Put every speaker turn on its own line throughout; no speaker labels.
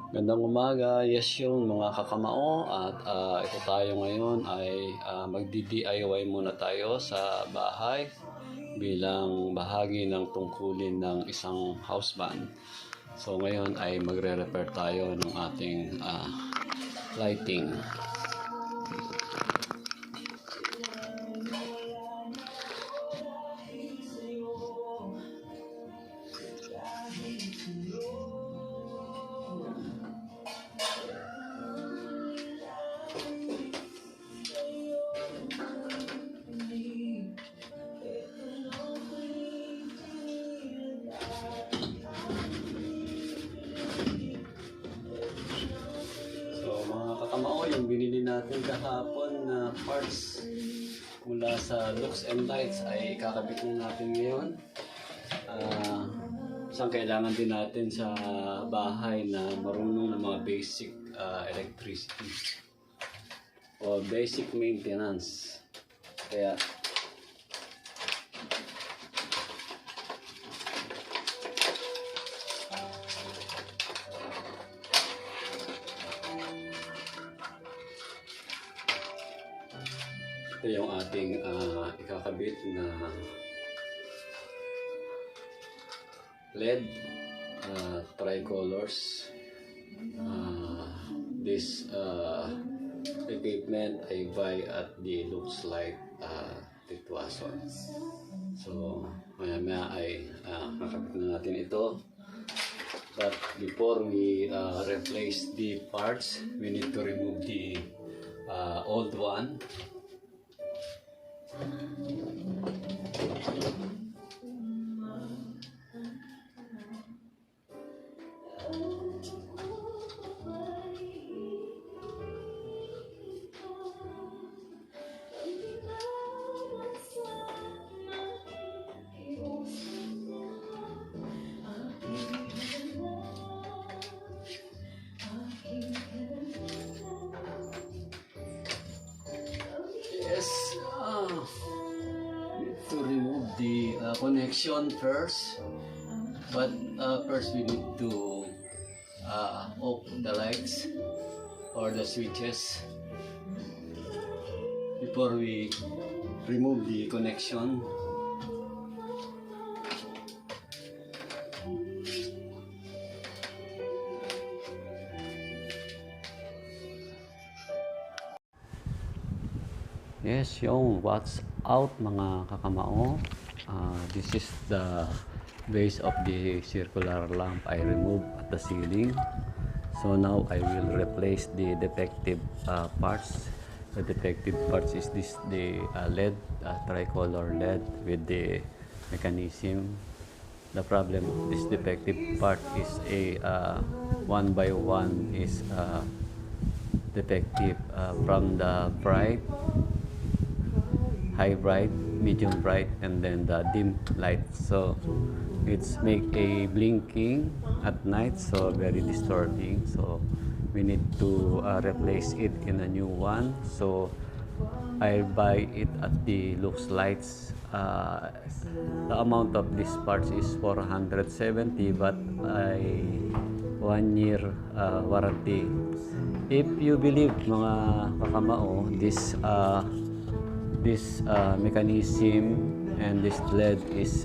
Gandang umaga, yes yung mga kakamao at ito tayo ngayon ay magdi-DIY muna tayo sa bahay bilang bahagi ng tungkulin ng isang houseband. So ngayon ay magre-repair tayo ng ating lighting. Yung binili natin kahapon na parts mula sa Lux and Lights ay kakabit na natin ngayon. Isang kailangan din natin sa bahay na marunong ng mga basic electricity o basic maintenance. Kaya ito yung ating ikakabit na LED tricolors. This equipment I buy at the Lux Light Titwason. So maya ay kakabit na natin ito. But before we replace the parts, we need to remove the old one. To remove the connection first, but first we need to off the lights or the switches before we remove the connection. Yes, yung what's out mga kakamao. This is the base of the circular lamp I removed at the ceiling. So now I will replace the defective parts. The defective parts is this the LED, tricolor LED with the mechanism. The problem of this defective part is a one by one is defective from the bright, high bright, medium bright, and then the dim light. So it's make a blinking at night, so very disturbing. So we need to replace it in a new one. So I buy it at the Lux Lights. The amount of this parts is 470, but I 1 year warranty. If you believe mga kakamao, this mechanism and this LED is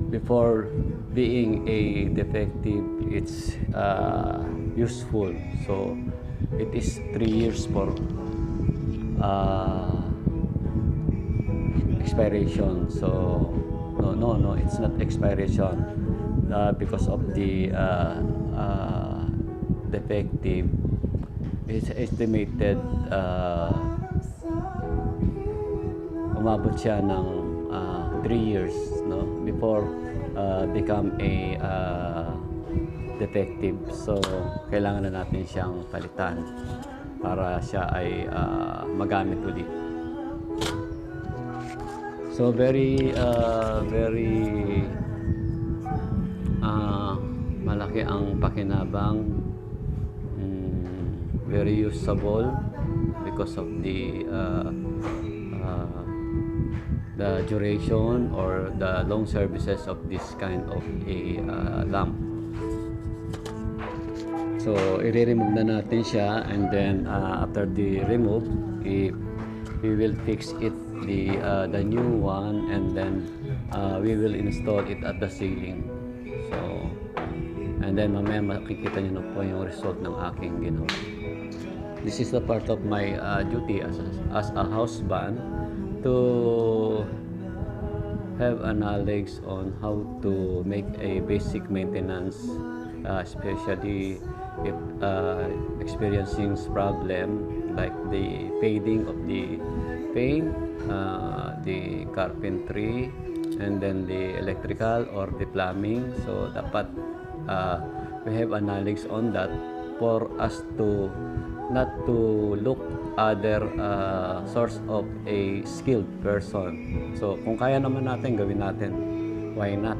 before being a defective, it's useful. So it is 3 years for expiration. So no, it's not expiration because of the defective. It's estimated umabot siya ng 3 years, no, before become a defective. So kailangan na natin siyang palitan para siya ay magamit ulit. So very malaki ang pakinabang. Very usable because of the duration or the long services of this kind of a lamp. So, i-remove na natin siya, and then after the remove, we will fix it the new one, and then we will install it at the ceiling. So, and then mamaya makikita niyo na po yung result ng aking ginawa. This is the part of my duty as a husband, to have a knowledge on how to make a basic maintenance, especially if experiencing problem like the fading of the paint, the carpentry, and then the electrical or the plumbing. So dapat we have a knowledge on that for us to not to look other source of a skilled person. So kung kaya naman natin, gawin natin. Why not?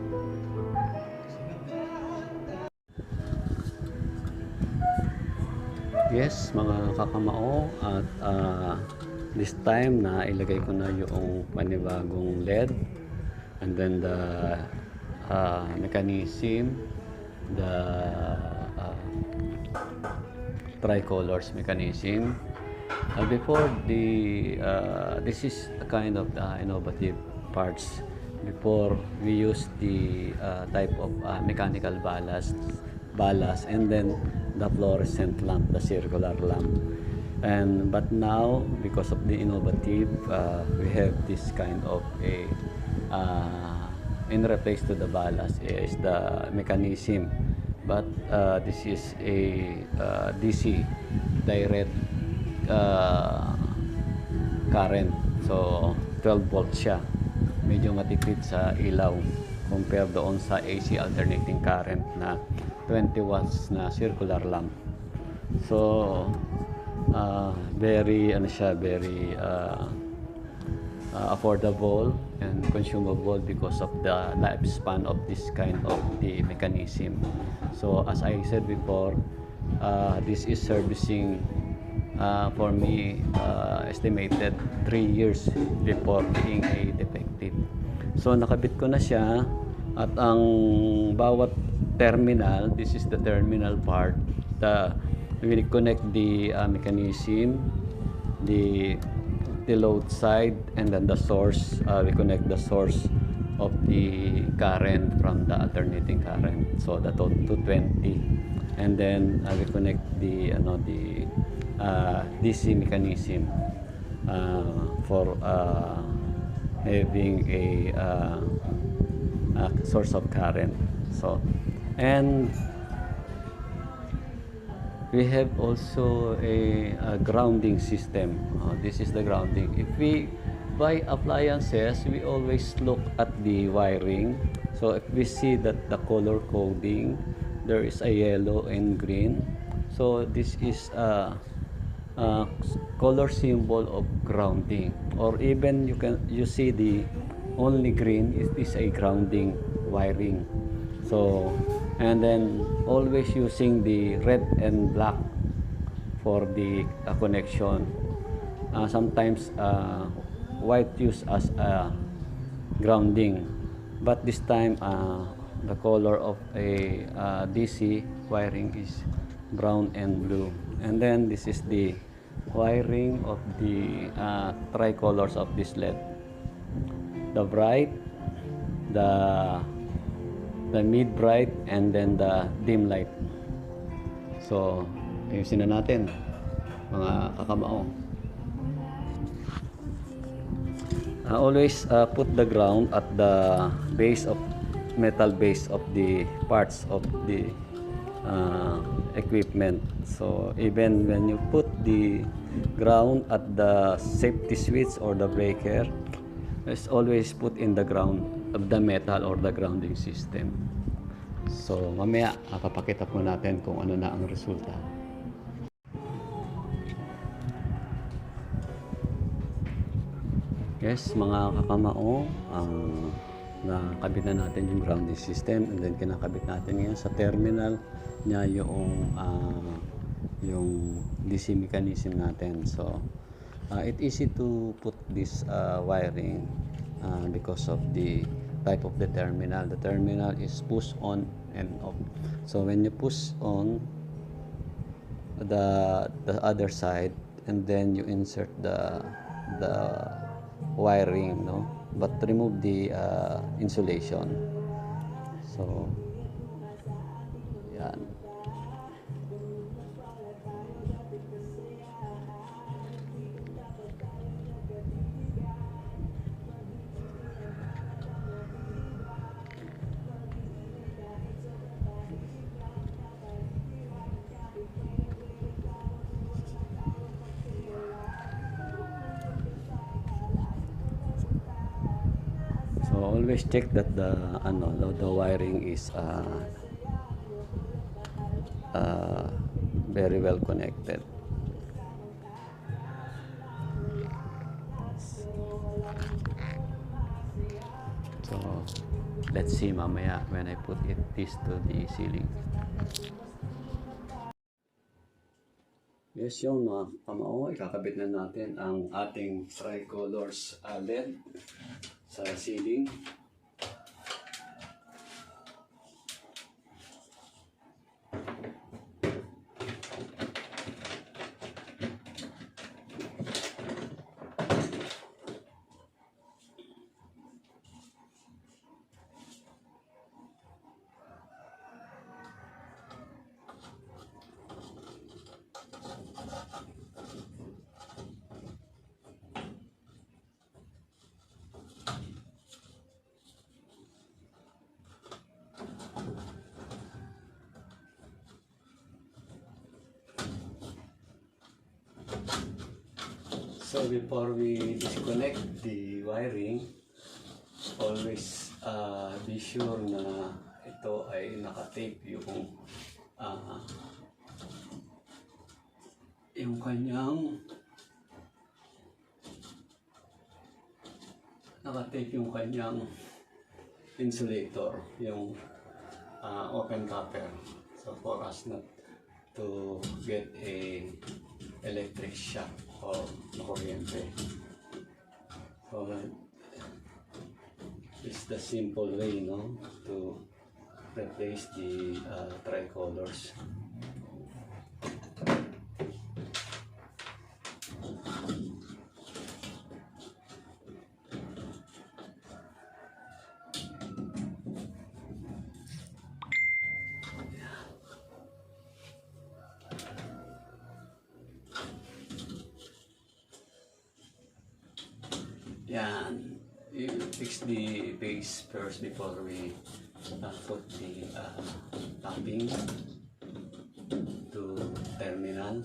Yes, mga kakamao, at this time na ilagay ko na yung panibagong LED, and then the mechanism, the tricolors mechanism. Before the this is a kind of innovative parts. Before we use the type of mechanical ballast, and then the fluorescent lamp, the circular lamp. But now, because of the innovative, we have this kind of a in replace to the ballast is the mechanism. But this is a DC, direct current. So 12 volts siya. Medyo matipid sa ilaw compared doon sa AC alternating current na 20 watts na circular lamp. So very very affordable and consumable because of the lifespan of this kind of the mechanism. So as I said before, this is servicing for me estimated 3 years before being a defective. So nakabit ko na siya, at ang bawat terminal, this is the terminal part, we connect the mechanism, the load side, and then the source. We connect the source of the current from the alternating current, so the 220, and then we connect the DC mechanism for having a source of current. So, and we have also a grounding system. This is the grounding. If we buy appliances, we always look at the wiring. So if we see that the color coding, there is a yellow and green. So this is a color symbol of grounding. Or even you see the only green is a grounding wiring. So, and then always using the red and black for the connection. Sometimes white used as grounding, but this time the color of a DC wiring is brown and blue. And then this is the wiring of the tricolors of this LED: the bright, the mid bright, and then the dim light. So ayusin na natin, mga kakamao. Always put the ground at the base of metal base of the parts of the equipment. So even when you put the ground at the safety switch or the breaker, it's always put in the ground of the metal or the grounding system. So mamaya papakita po natin kung ano na ang resulta. Yes, mga kakamao, nakabit na natin yung grounding system, and then kinakabit natin ngayon sa terminal niya yung DC mechanism natin. So it's easy to put this wiring because of the type of the terminal. The terminal is push on and off. So when you push on, the other side, and then you insert the wiring, no, but remove the insulation. So yan. So always check that the wiring is very well connected. So let's see mamaya when I put this to the ceiling. Yes, yung mga kamao, ikakabit na natin ang ating tricolors LED sa ceiling. So before we disconnect the wiring, always be sure na ito ay naka-tape yung kanyang insulator, yung open copper. So for us not to get a electric shock or kuryente. So it's the simple way, no, to replace the tricolors. Yan, you fix the base first before we put the tapping to terminal.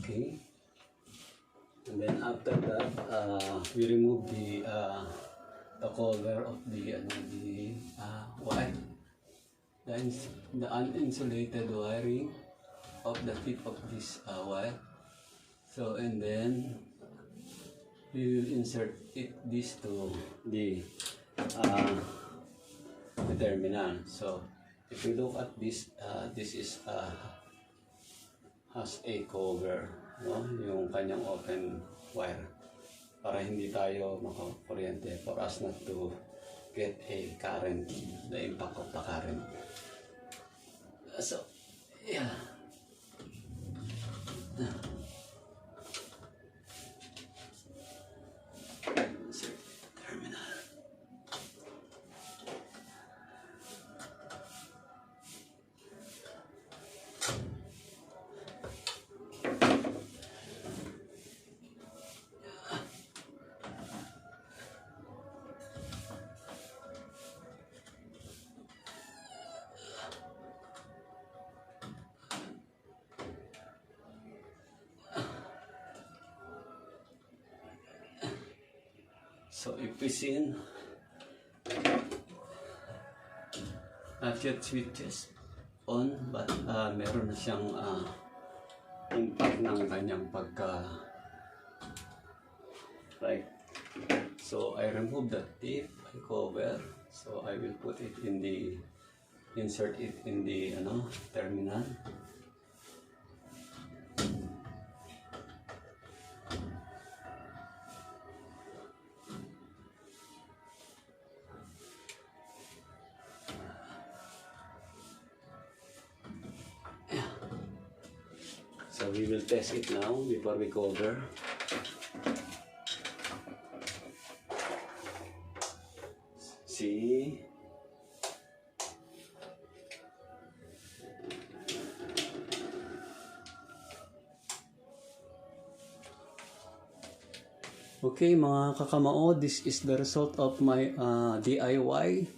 Okay, and then after that, we remove the cover of the wire, the uninsulated wiring of the tip of this wire. So and then we will insert this to the terminal. So if you look at this, this is has a cover, no? Yung kanyang open wire para hindi tayo makakuryente, for us not to get a current, the impact of the current. So yeah. Insert terminal. So if we see not yet switches on, but meron na siyang impact ng kanyang pagka right. So I remove the tip, I cover, so I will put it in the insert it in the terminal. So we will test it now before we cover. See? Okay mga kakamao, this is the result of my DIY,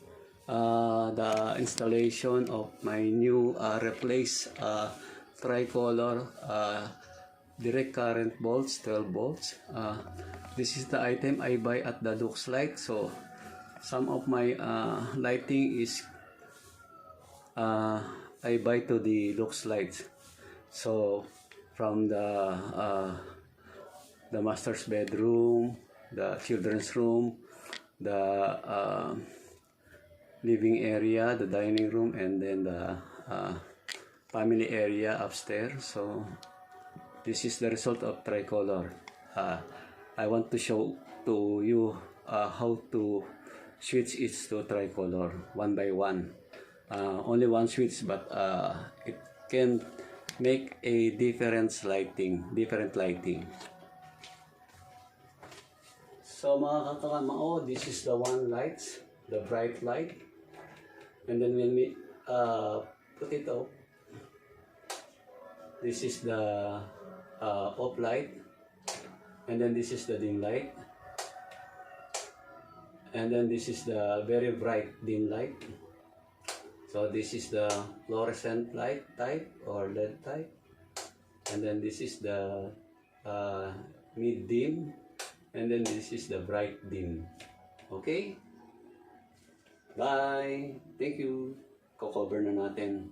the installation of my new replaced tricolor direct current bolts, 12 volts. This is the item I buy at the Lux Light. So some of my lighting is I buy to the Lux Light. So from the master's bedroom, the children's room, the living area, the dining room, and then the family area upstairs. So this is the result of tricolor. I want to show to you how to switch it to tricolor one by one. Only one switch, but it can make a different lighting. So mga kakamao, this is the one light, the bright light, and then when we put it up, this is the off light, and then this is the dim light, and then this is the very bright dim light. So this is the fluorescent light type or LED type, and then this is the mid dim, and then this is the bright dim. Okay? Bye! Thank you! Ko-cover na natin.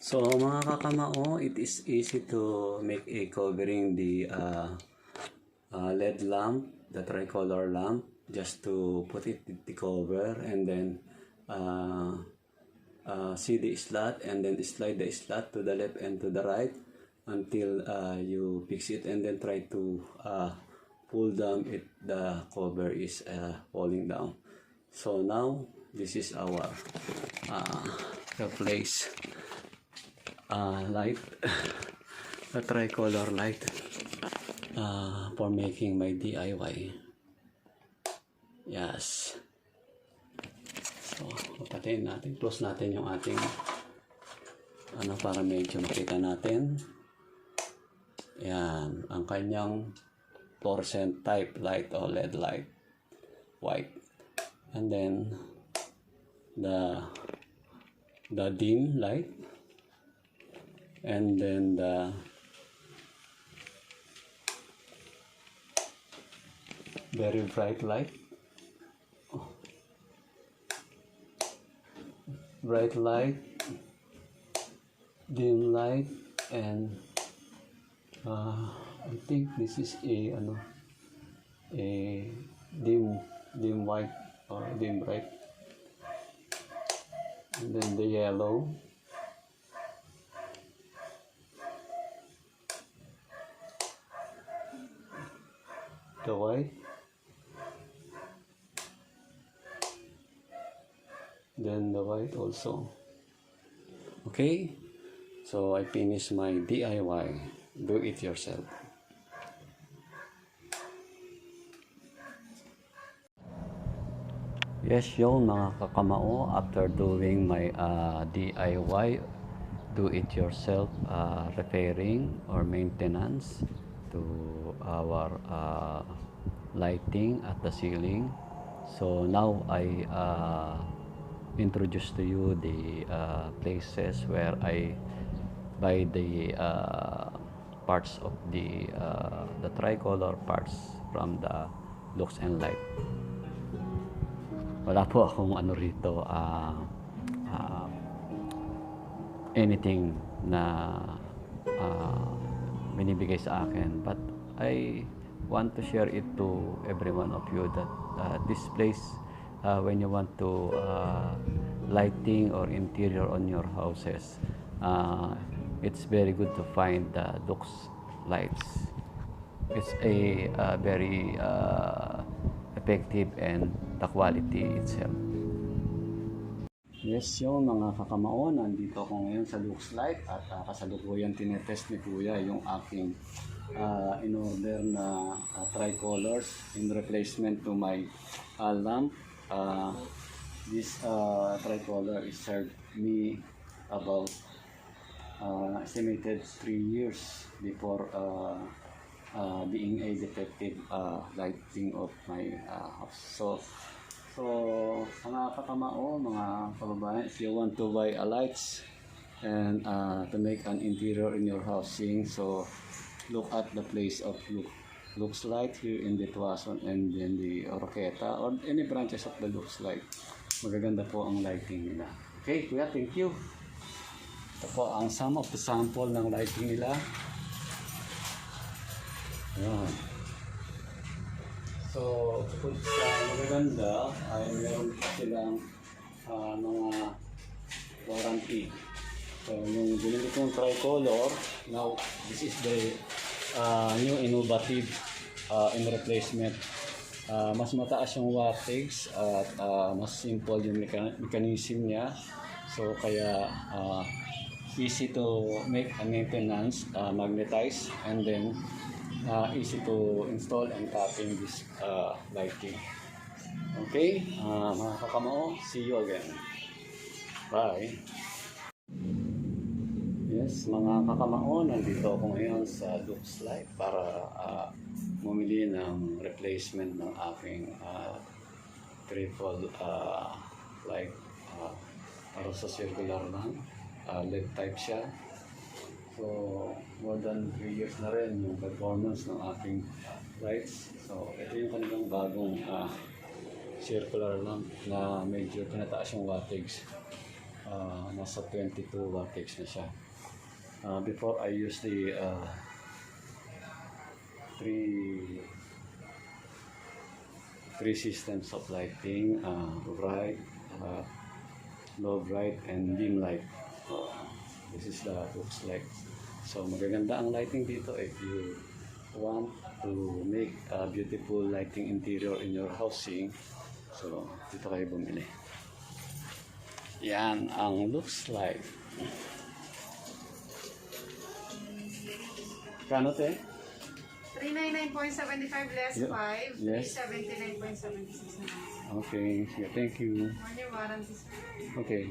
So mga kakamao, it is easy to make a covering the LED lamp, the tricolor lamp, just to put it in the cover and then see the slot and then slide the slot to the left and to the right until you fix it, and then try to pull down it. The cover is falling down. So now this is our replace light, a tricolor light for making my DIY. Yes. So, patayin natin, close natin yung ating para medyo makita natin. Yan, ang kanyang fluorescent type light o LED light, white. And then the dim light, and then the very bright light, dim light, and I think this is a dim white or dim bright. And then the yellow. The white. Then the white also. Okay, so I finished my DIY, do it yourself. Yes, yung mga kakamao, after doing my DIY, do it yourself repairing or maintenance to our lighting at the ceiling. So now I introduce to you the places where I buy the parts of the tricolor parts from the Lux and Light. Wala po akong ano rito anything na binibigay sa akin, but I want to share it to every one of you that this place, when you want to lighting or interior on your houses, it's very good to find the Lux lights. It's a very effective and the quality itself. Yes, yung mga kakamao, nandito ako ngayon sa Lux Light at kasalukuyan tinetest ni Kuya yung aking in-order na tricolors in replacement to my lamp. This tricolor is served me about estimated 3 years before being a defective lighting of my house. So mga kakamao, mga kababayan, if you want to buy a lights and to make an interior in your housing, so look at the place of Lux Light here in the Tuason and then the Oroqueta or any branches of the Lux Light. Magaganda po ang lighting nila. Okay, Kuya, thank you. Ito po ang some of the sample ng lighting nila. Ayan. So, kung sa magaganda ay meron pa silang mga warranty. So, yung binili kong tricolor, now this is the new innovative in replacement. Mas mataas yung wattage at mas simple yung mechanism niya. So, kaya easy to make a maintenance, magnetize, and then easy to install and tapping this lighting. Okay, mga kakamao, see you again. Bye. Yes, mga kakamao, nandito ako ngayon sa Lux Light para bumili ng replacement ng aking triple light para sa circular lang. LED type siya. So, more than 3 years na rin yung performance ng aking lights. So, ito yung kanilang bagong circular lamp na medyo pinataas yung wattage. Nasa 22 wattage na siya. Before I used the three systems of lighting, bright, low bright, and dim light. This is the Lux Light. So magaganda ang lighting dito if you want to make a beautiful lighting interior in your housing. So dito kayo bumili. Yan ang Lux Light. Kano te?
399.75 less 5,
Yes.
379.76 na.
Okay, yeah, thank you.
1 year warranty.
Okay.